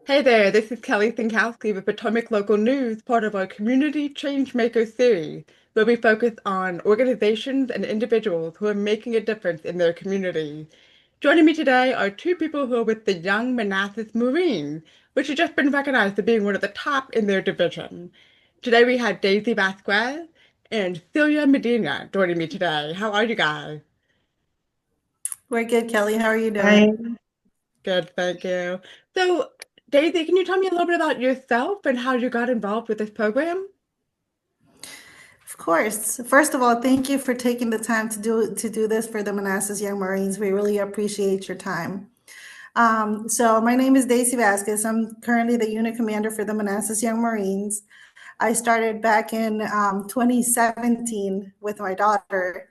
Hey there, this is Kelly Thinkowski with Potomac Local News, part of our Community Changemaker series, where we focus on organizations and individuals who are making a difference in their community. Joining me today are two people who are with the Young Manassas Marines, which has just been recognized as being one of the top in their division. Today we had Deysi Vasquez and Celia Medina joining me today. How are you guys? We're good, Kelly. How are you Hi. doing? Good, thank you. So, Daisy, can you tell me a little bit about yourself and how you got involved with this program? Of course. First of all, thank you for taking the time to do this for the Manassas Young Marines. We really appreciate your time. So my name is Deysi Vasquez. I'm currently the unit commander for the Manassas Young Marines. I started back in 2017 with my daughter.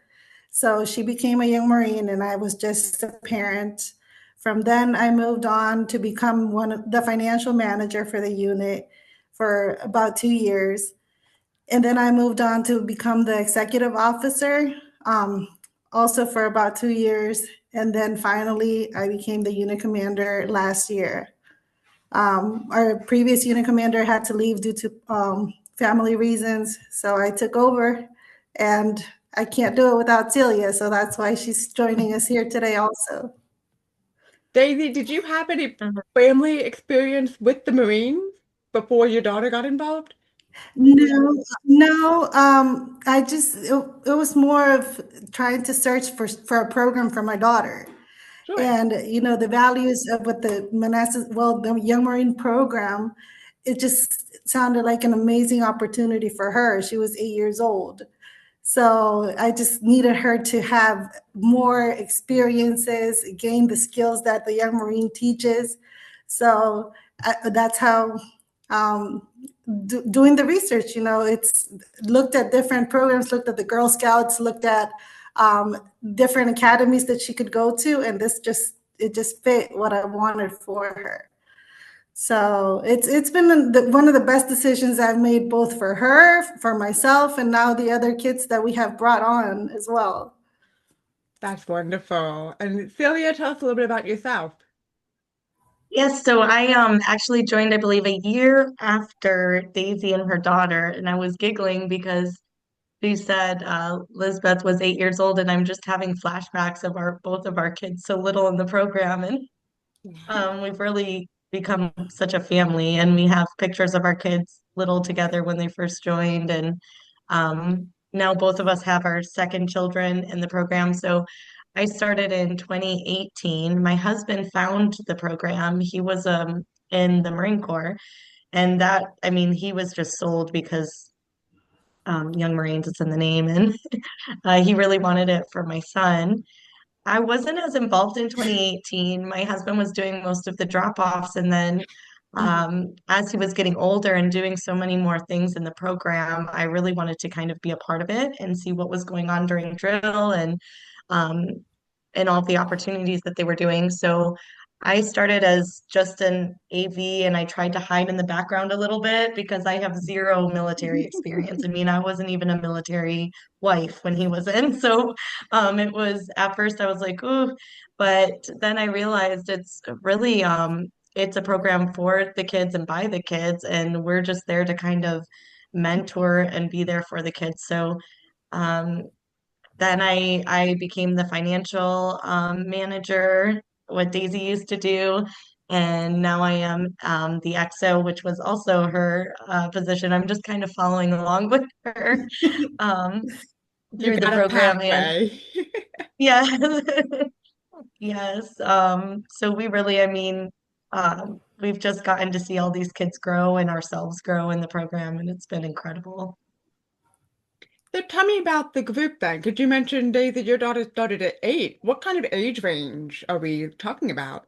So she became a young Marine and I was just a parent. From then I moved on to become one of the financial manager for the unit for about 2 years. And then I moved on to become the executive officer, um, also for about 2 years. And then finally, I became the unit commander last year. Our previous unit commander had to leave due to family reasons. So I took over, and I can't do it without Celia. So that's why she's joining us here today also. Daisy, did you have any Mhm. family experience with the Marines before your daughter got involved? No, no. It was more of trying to search for a program for my daughter. Sure. And the values of what the Manassas, well, the Young Marine program, it just sounded like an amazing opportunity for her. She was 8 years old. So I just needed her to have more experiences, gain the skills that the Young Marine teaches. So that's how um, doing the research, it's looked at different programs, looked at the Girl Scouts, looked at um, different academies that she could go to, and it just fit what I wanted for her. So it's been one of the best decisions I've made, both for her, for myself, and now the other kids that we have brought on as well. That's wonderful. And Celia, tell us a little bit about yourself. Yes, so I actually joined, I believe, a year after Daisy and her daughter, and I was giggling because she said Lisbeth was 8 years old, and I'm just having flashbacks of our both of our kids so little in the program, and we've really become such a family, and we have pictures of our kids little together when they first joined, and now both of us have our second children in the program. So I started in 2018. My husband found the program. He was in the Marine Corps, and that, I mean, he was just sold because Young Marines, it's in the name, and he really wanted it for my son. I wasn't as involved in 2018. My husband was doing most of the drop-offs, and then as he was getting older and doing so many more things in the program, I really wanted to kind of be a part of it and see what was going on during drill um, and all the opportunities that they were doing. So I started as just an AV and I tried to hide in the background a little bit because I have zero military experience. I mean, I wasn't even a military wife when he was in. So it was at first I was like, ooh, but then I realized it's a program for the kids and by the kids, and we're just there to kind of mentor and be there for the kids. So um, then I became the financial manager, what Daisy used to do. And now I am the XO, which was also her position. I'm just kind of following along with her um, You through the got a program. And pathway. yeah, yes. So we really, I mean, we've just gotten to see all these kids grow and ourselves grow in the program, and it's been incredible. So tell me about the group then. Could you mention, Daisy, your daughter started at 8? What kind of age range are we talking about?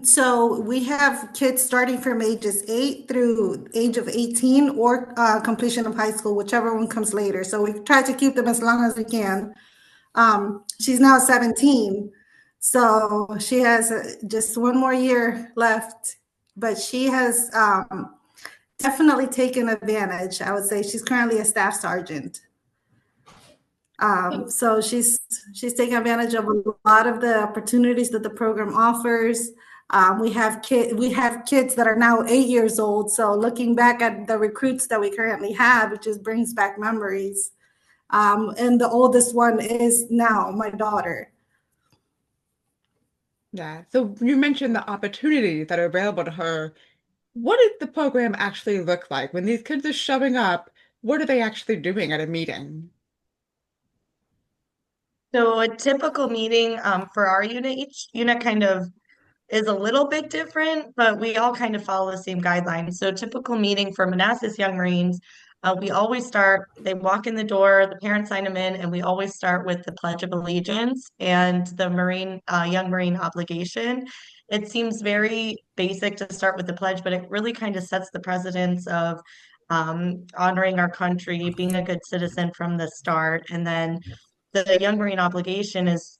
So we have kids starting from ages 8 through age of 18 or completion of high school, whichever one comes later. So we try to keep them as long as we can. She's now 17, so she has just one more year left, but she has definitely taken advantage. I would say she's currently a staff sergeant. So she's taking advantage of a lot of the opportunities that the program offers. We have kids that are now 8 years old. So looking back at the recruits that we currently have, it just brings back memories. And the oldest one is now my daughter. Yeah. So you mentioned the opportunities that are available to her. What does the program actually look like? When these kids are showing up, what are they actually doing at a meeting? So a typical meeting for our unit, each unit kind of is a little bit different, but we all kind of follow the same guidelines. So typical meeting for Manassas Young Marines, we always start, they walk in the door, the parents sign them in, and we always start with the Pledge of Allegiance and the Young Marine obligation. It seems very basic to start with the pledge, but it really kind of sets the precedence of honoring our country, being a good citizen from the start. And then the Young Marine obligation is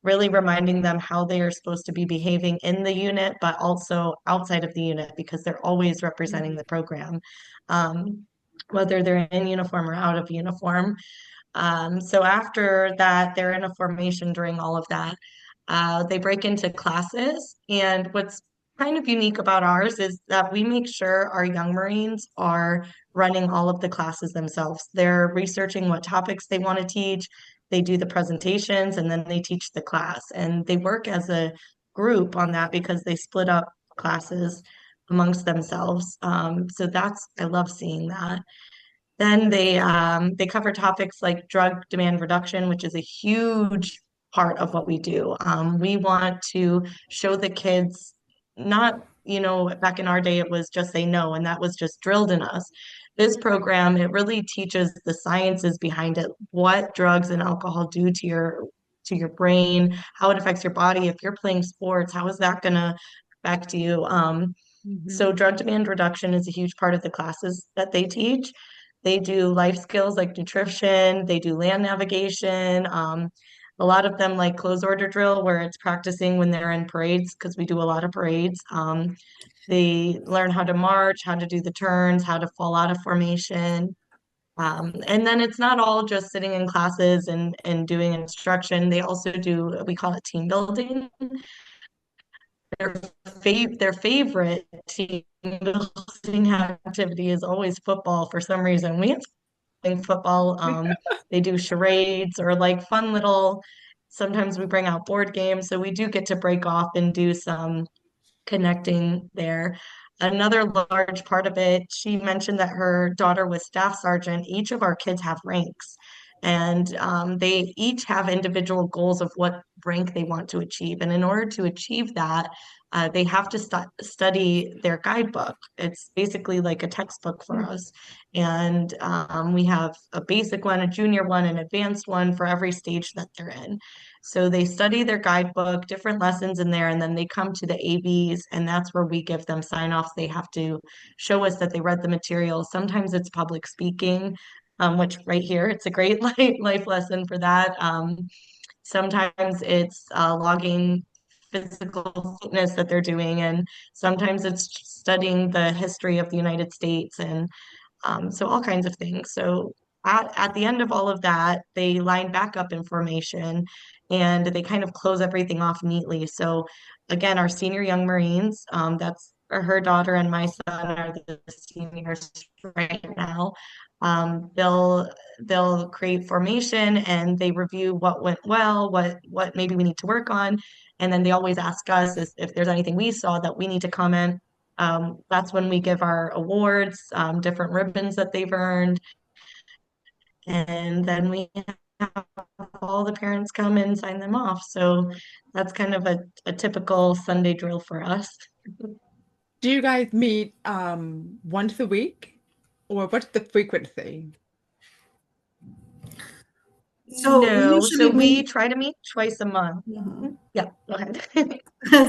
really reminding them how they are supposed to be behaving in the unit, but also outside of the unit because they're always representing the program, um, whether they're in uniform or out of uniform. So after that, they're in a formation during all of that. They break into classes, and what's kind of unique about ours is that we make sure our young Marines are running all of the classes themselves. They're researching what topics they want to teach. They do the presentations, and then they teach the class. And they work as a group on that because they split up classes amongst themselves. So I love seeing that. Then they cover topics like drug demand reduction, which is a huge part of what we do. We want to show the kids not, back in our day it was just say no, and that was just drilled in us. This program, it really teaches the sciences behind it, what drugs and alcohol do to your brain, how it affects your body. If you're playing sports, how is that going to affect you? So Hmm. drug demand reduction is a huge part of the classes that they teach. They do life skills like nutrition, they do land navigation. A lot of them like close order drill where it's practicing when they're in parades because we do a lot of parades. They learn how to march, how to do the turns, how to fall out of formation. And then it's not all just sitting in classes and doing instruction. They also do, we call it team building. Their their favorite team building activity is always football for some reason. We have playing football. They do charades or like fun little. Sometimes we bring out board games, so we do get to break off and do some connecting there. Another large part of it, she mentioned that her daughter was staff sergeant. Each of our kids have ranks, and they each have individual goals of what rank they want to achieve. And in order to achieve that, they have to study their guidebook. It's basically like a textbook for us. And we have a basic one, a junior one, an advanced one for every stage that they're in. So they study their guidebook, different lessons in there, and then they come to the ABs, and that's where we give them sign-offs. They have to show us that they read the material. Sometimes it's public speaking, which right here, it's a great life lesson for that. Sometimes it's logging physical fitness that they're doing, and sometimes it's studying the history of the United States and so all kinds of things. So at the end of all of that, they line back up in formation and they kind of close everything off neatly. So again, our senior young Marines, that's her daughter and my son are the seniors right now. They'll create formation and they review what went well, what maybe we need to work on, and then they always ask us if there's anything we saw that we need to comment. That's when we give our awards, different ribbons that they've earned, and then we have all the parents come and sign them off. So that's kind of a typical Sunday drill for us. Do you guys meet once a week, or what's the frequency? So we No, so usually we meet. try to meet twice a month. Mhm. Yeah, go ahead.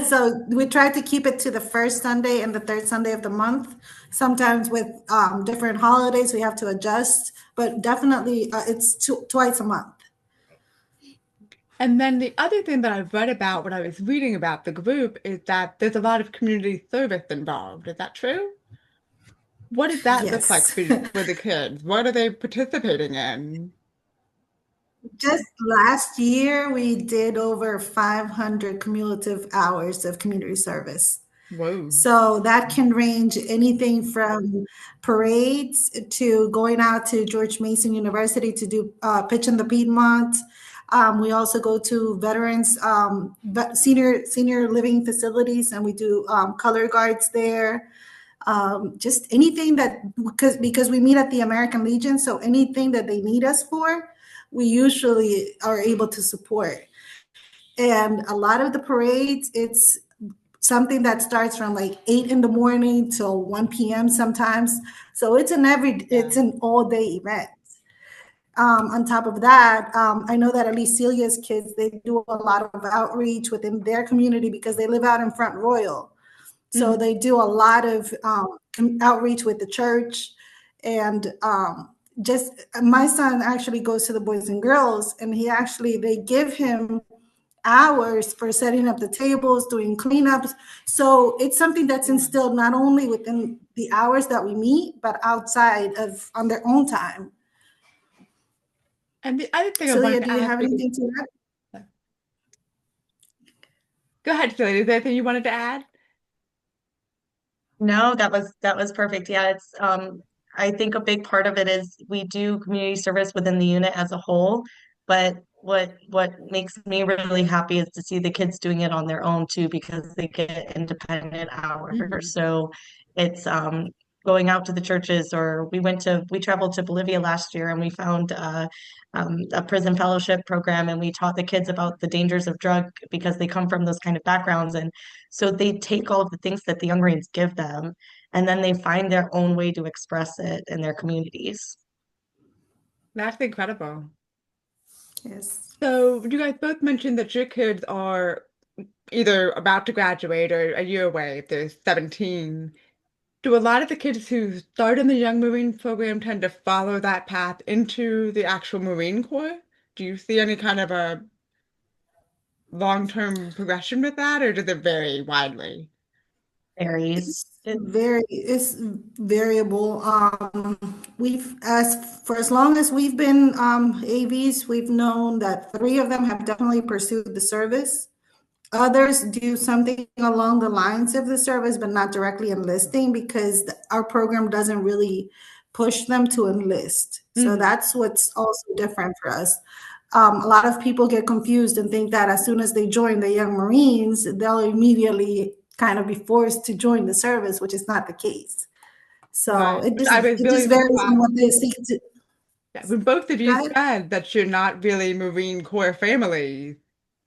So we try to keep it to the first Sunday and the third Sunday of the month. Sometimes with different holidays, we have to adjust, but definitely it's twice a month. And then the other thing that I've read about when I was reading about the group is that there's a lot of community service involved. Is that true? What does that look like Yes. for the kids? What are they participating in? Just last year, we did over 500 cumulative hours of community service. Whoa. So that can range anything from parades to going out to George Mason University to do Pitch in the Piedmont. We also go to veterans, senior living facilities, and we do color guards there. Just anything that because we meet at the American Legion, so anything that they need us for, we usually are able to support. And a lot of the parades, it's something that starts from like 8 in the morning till 1 p.m. sometimes. So Yeah. it's an all day event. On top of that, I know that at least Celia's kids, they do a lot of outreach within their community because they live out in Front Royal. So Mhm. they do a lot of outreach with the church. And just my son actually goes to the Boys and Girls, and they give him hours for setting up the tables, doing cleanups. So it's something that's Yeah. instilled not only within the hours that we meet, but outside of on their own time. And the other thing I wanted Celia, to do you ask have you, anything to add? go ahead, Celia. Is there anything you wanted to add? No, that was perfect. Yeah, it's I think a big part of it is we do community service within the unit as a whole, but what makes me really happy is to see the kids doing it on their own too because they get independent hours. Mhm. So it's going out to the churches or we traveled to Bolivia last year and we found a prison fellowship program and we taught the kids about the dangers of drug because they come from those kind of backgrounds and so they take all of the things that the Young Marines give them, and then they find their own way to express it in their communities. That's incredible. Yes. So you guys both mentioned that your kids are either about to graduate or a year away if they're 17. Do a lot of the kids who start in the Young Marines program tend to follow that path into the actual Marine Corps? Do you see any kind of a long-term progression with that, or does it vary widely? Varies. It's variable. We've as for as long as we've been AVs, we've known that three of them have definitely pursued the service. Others do something along the lines of the service, but not directly enlisting because our program doesn't really push them to enlist. So Hmm. that's what's also different for us. A lot of people get confused and think that as soon as they join the Young Marines, they'll immediately kind of be forced to join the service, which is not the case. So Right. Which I was it just really varies on surprised. what they seek to. Yeah, when both of Go you ahead. said that you're not really Marine Corps family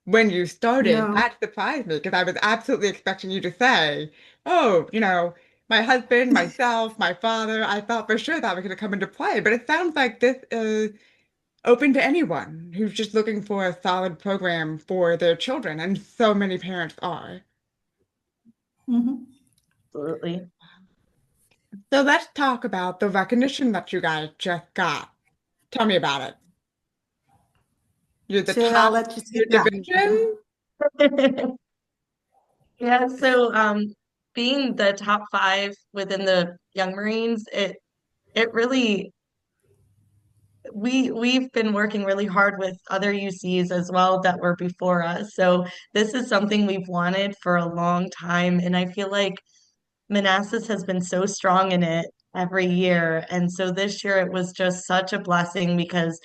when you started, No. that surprised me because I was absolutely expecting you to say, oh, my husband, myself, my father, I thought for sure that was going to come into play. But it sounds like this is open to anyone who's just looking for a solid program for their children, and so many parents are. Mhm. Absolutely. So let's talk about the recognition that you guys just got. Tell me about it. You're the Sure, I'll top let you in your take that one. division? Yeah, so being the top five within the Young Marines, it really we've been working really hard with other UCs as well that were before us. So this is something we've wanted for a long time, and I feel like Manassas has been so strong in it every year. And so this year it was just such a blessing because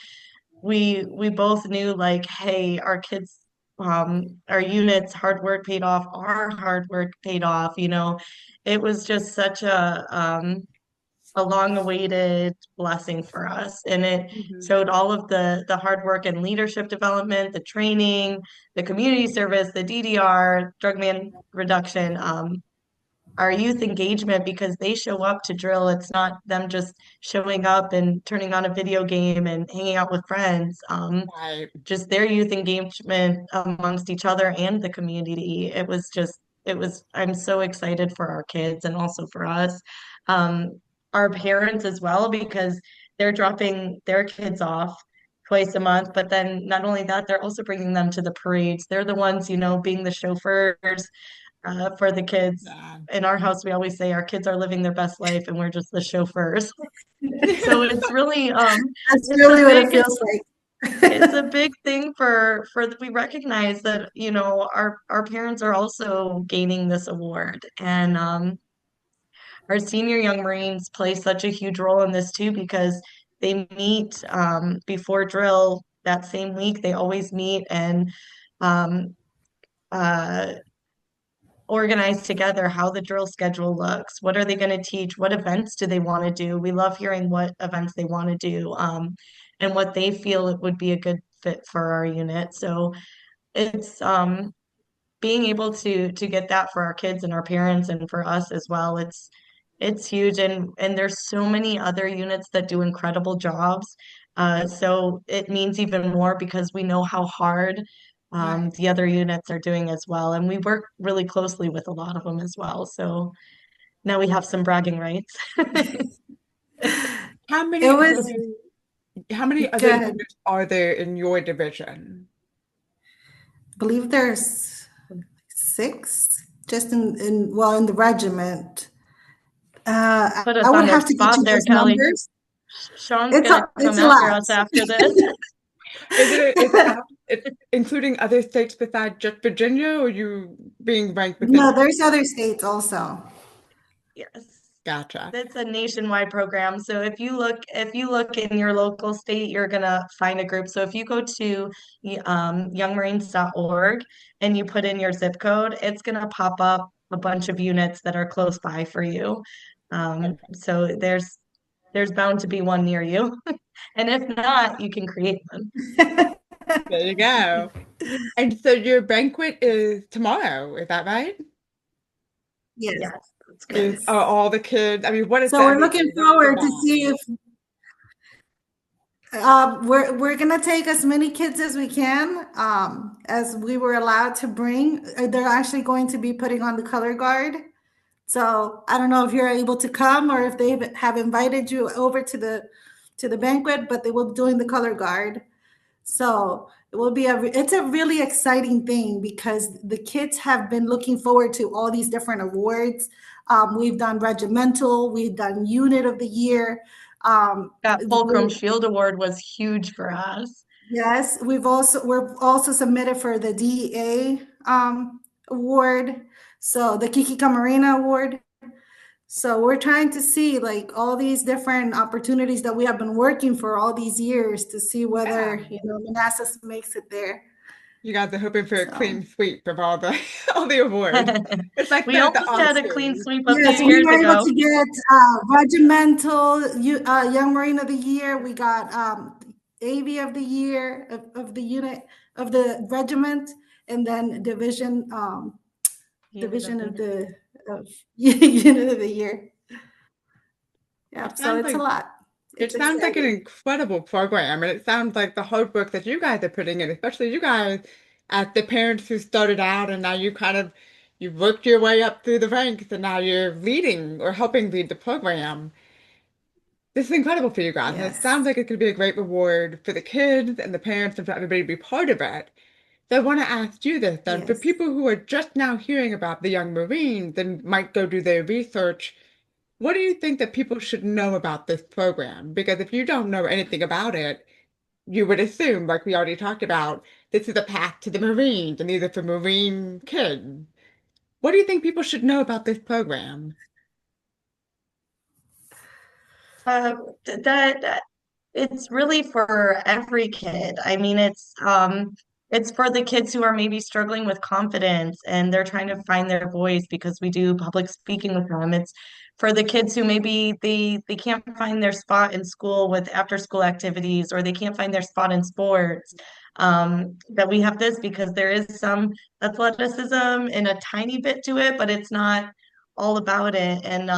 we both knew like, hey, our kids our units hard work paid off, our hard work paid off, you know. It was just such a long awaited blessing for us. And it Mhm. showed all of the hard work and leadership development, the training, the community service, the DDR, drug man reduction. Our youth engagement because they show up to drill. It's not them just showing up and turning on a video game and hanging out with friends. Right. Just their youth engagement amongst each other and the community. I'm so excited for our kids and also for us. Our parents as well, because they're dropping their kids off twice a month, but then not only that, they're also bringing them to the parades. They're the ones, being the chauffeurs for the kids. Yeah. In our house, we always say our kids are living their best life and we're just the chauffeurs. So it's really That's it's a really what it big feels like. It's a big thing we recognize that, our parents are also gaining this award. And our senior young Marines play such a huge role in this too because they meet before drill that same week. They always meet and um, uh, organize together how the drill schedule looks. What are they going to teach? What events do they want to do? We love hearing what events they want to do, and what they feel it would be a good fit for our unit. So it's being able to get that for our kids and our parents and for us as well. It's huge, and there's so many other units that do incredible jobs. So it means even more because we know how hard Right. the other units are doing as well, and we work really closely with a lot of them as well. So now we have some bragging rights. How It many other was how many other good. units are there in your division? I believe there's six just in the regiment. Put us I would on the have to get spot you there, those Kelly. numbers. Sean's It's gonna it's come a after lot. us after this. Including other states besides just Virginia, or you being ranked within? No, there's other states also. Yes. Gotcha. It's a nationwide program. So if you look in your local state, you're gonna find a group. So if you go to youngmarines.org and you put in your zip code, it's gonna pop up a bunch of units that are close by for you. So there's bound to be one near you. And if not, you can create one. There you go. And so your banquet is tomorrow, is that right? Yes, Yes, that's Is correct. are yes. all the kids? I mean, what is So the we're looking energy? What is the forward to see vibe? if we're gonna take as many kids as we can, as we were allowed to bring. They're actually going to be putting on the color guard. So I don't know if you're able to come or if they have invited you over to the banquet, but they will be doing the color guard. So it will be it's a really exciting thing because the kids have been looking forward to all these different awards. We've done regimental, we've done unit of the year. That Fulcrum Shield Award was huge for us. Yes, we're also submitted for the DEA award, so the Kiki Camarena award. So we're trying to see like all these different opportunities that we have been working for all these years to see whether Yeah. Manassas makes it there. You guys are hoping for a So clean sweep of all the all the awards. It's like We playing at the almost had a clean Oscars. sweep a few yes, we years were able ago. to get regimental Young Marine of the Year. We got AV of the Year of the unit of the regiment, and then Unit of division the of year. the of unit of the year. Yeah, It so sounds it's a like lot. it It's sounds like an exciting. incredible program, and it sounds like the hard work that you guys are putting in, especially you guys as the parents who started out, and now you've worked your way up through the ranks, and now you're leading or helping lead the program. This is incredible for you guys, and it sounds Yes, like it could be a great reward for the kids and the parents and for everybody to be part of it. So I want to ask you this then, for yes. people who are just now hearing about the Young Marines and might go do their research, what do you think that people should know about this program? Because if you don't know anything about it, you would assume, like we already talked about, this is a path to the Marines and these are for Marine kids. What do you think people should know about this program? Uh, that it's really for every kid. I mean, it's for the kids who are maybe struggling with confidence and they're trying to find their voice because we do public speaking with them. It's for the kids who maybe they can't find their spot in school with after school activities or they can't find their spot in sports. That we have this because there is some athleticism and a tiny bit to it, but it's not all about it. And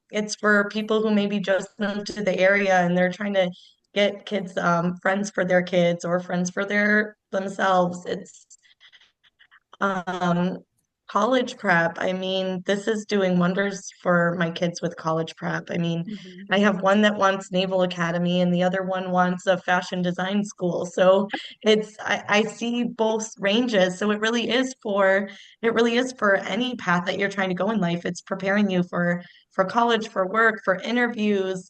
it's for people who maybe just moved to the area and they're trying to get kids friends for their kids or friends for their themselves. It's um, college prep. I mean, this is doing wonders for my kids with college prep. I mean, Mhm. I have one that wants Naval Academy and the other one wants a fashion design school. So I see both ranges. So it really is for any path that you're trying to go in life. It's preparing you for college, for work, for interviews.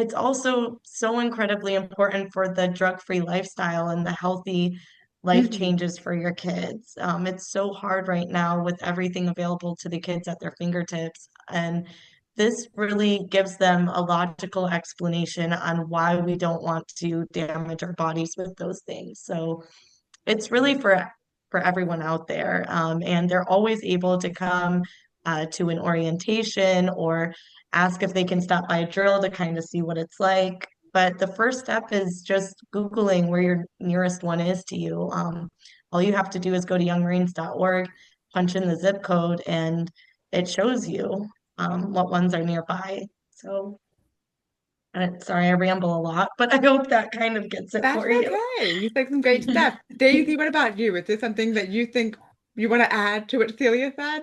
it's also so incredibly important for the drug-free lifestyle and the healthy life Mhm. changes for your kids. It's so hard right now with everything available to the kids at their fingertips. And this really gives them a logical explanation on why we don't want to damage our bodies with those things. So it's really for everyone out there. And they're always able to come to an orientation or ask if they can stop by a drill to kind of see what it's like. But the first step is just Googling where your nearest one is to you. All you have to do is go to youngmarines.org, punch in the zip code, and it shows you what ones are nearby. So, sorry, I ramble a lot, but I hope that kind of gets it That's for you. okay. You said some great stuff. Daisy, what about you? Is there something that you think you want to add to what Celia said?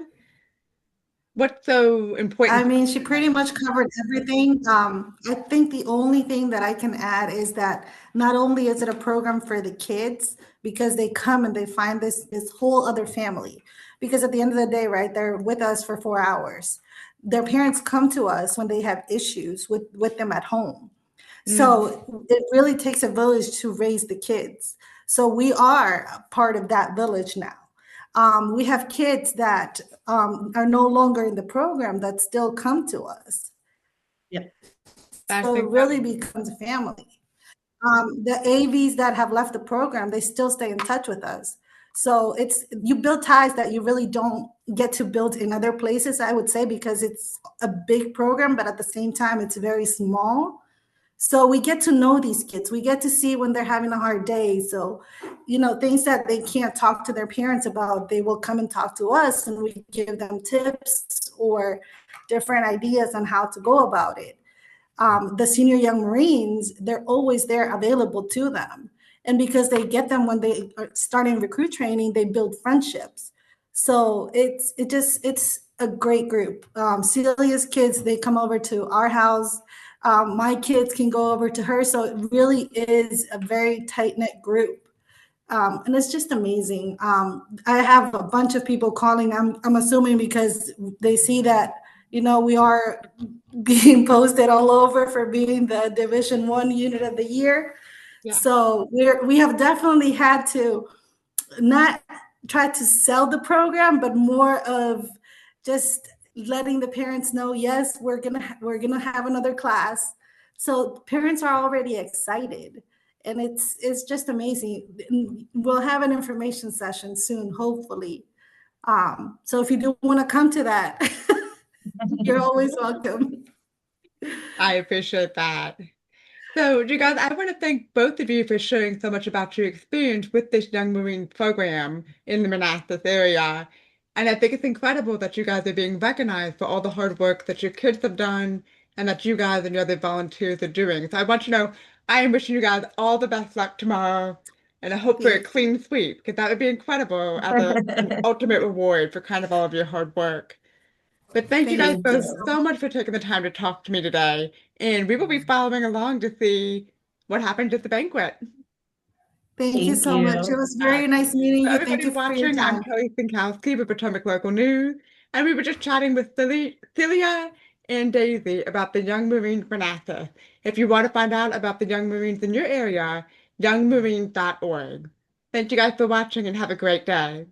What's so I important? mean, she pretty much covered everything. I think the only thing that I can add is that not only is it a program for the kids because they come and they find this whole other family. Because at the end of the day, right, they're with us for 4 hours. Their parents come to us when they have issues with them at home. Mm, So it really takes a village to raise the kids. So we are a part of that village now. We have kids that are no longer in the program that still come to us. Yeah. that's So it really incredible. becomes a family. The AVs that have left the program, they still stay in touch with us. So it's you build ties that you really don't get to build in other places, I would say, because it's a big program, but at the same time, it's very small. So we get to know these kids. We get to see when they're having a hard day. So, things that they can't talk to their parents about, they will come and talk to us and we give them tips or different ideas on how to go about it. The senior young Marines, they're always there available to them. And because they get them when they are starting recruit training, they build friendships. So it's a great group. Celia's kids, they come over to our house. My kids can go over to her. So it really is a very tight knit group. And it's just amazing. I have a bunch of people calling. I'm assuming because they see that we are being posted all over for being the Division 1 unit of the year. Yeah. So we have definitely had to not try to sell the program, but more of just letting the parents know, yes, we're gonna have another class. So parents are already excited, and it's just amazing. We'll have an information session soon, hopefully. So if you do want to come to that, you're always welcome. I appreciate that. So, you guys, I want to thank both of you for sharing so much about your experience with this Young Marine program in the Manassas area. And I think it's incredible that you guys are being recognized for all the hard work that your kids have done and that you guys and your other volunteers are doing. So I want you to know I am wishing you guys all the best luck tomorrow and I hope for a Thank you. clean sweep because that would be incredible as an ultimate reward for kind of all of your hard work. But thank you Thank guys Thank you both you. so so much. much for taking the time to talk to me today. And we will be following along to see what happened at the banquet. Thank you Thank so much. It you. was very nice meeting For you. Thank everybody you for your watching, I'm time. Kelly Sinkowski with Potomac Local News, and we were just chatting with Celia and Daisy about the Young Marines Manassas. If you want to find out about the Young Marines in your area, youngmarines.org. Thank you guys for watching and have a great day.